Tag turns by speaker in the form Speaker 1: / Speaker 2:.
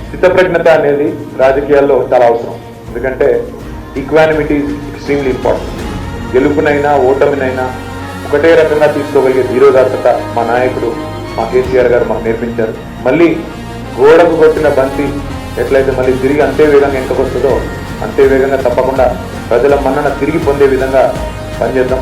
Speaker 1: స్థితప్రజ్ఞత అనేది రాజకీయాల్లో చాలా అవసరం. ఎందుకంటే ఈక్వానిమిటీ ఈజ్ ఎక్స్ట్రీమ్లీ ఇంపార్టెంట్. గెలుపునైనా ఓటమినైనా ఒకటే రకంగా తీసుకోగలిగే ధీరోదాత్తత మా నాయకుడు మా కేసీఆర్ గారు మాకు నేర్పించారు. మళ్ళీ గోడకు కొట్టిన బంతి ఎట్లయితే మళ్ళీ తిరిగి అంతే వేగంగా ఎంతకొస్తుందో అంతే వేగంగా తప్పకుండా ప్రజల మన్నన తిరిగి పొందే విధంగా పనిచేద్దాం.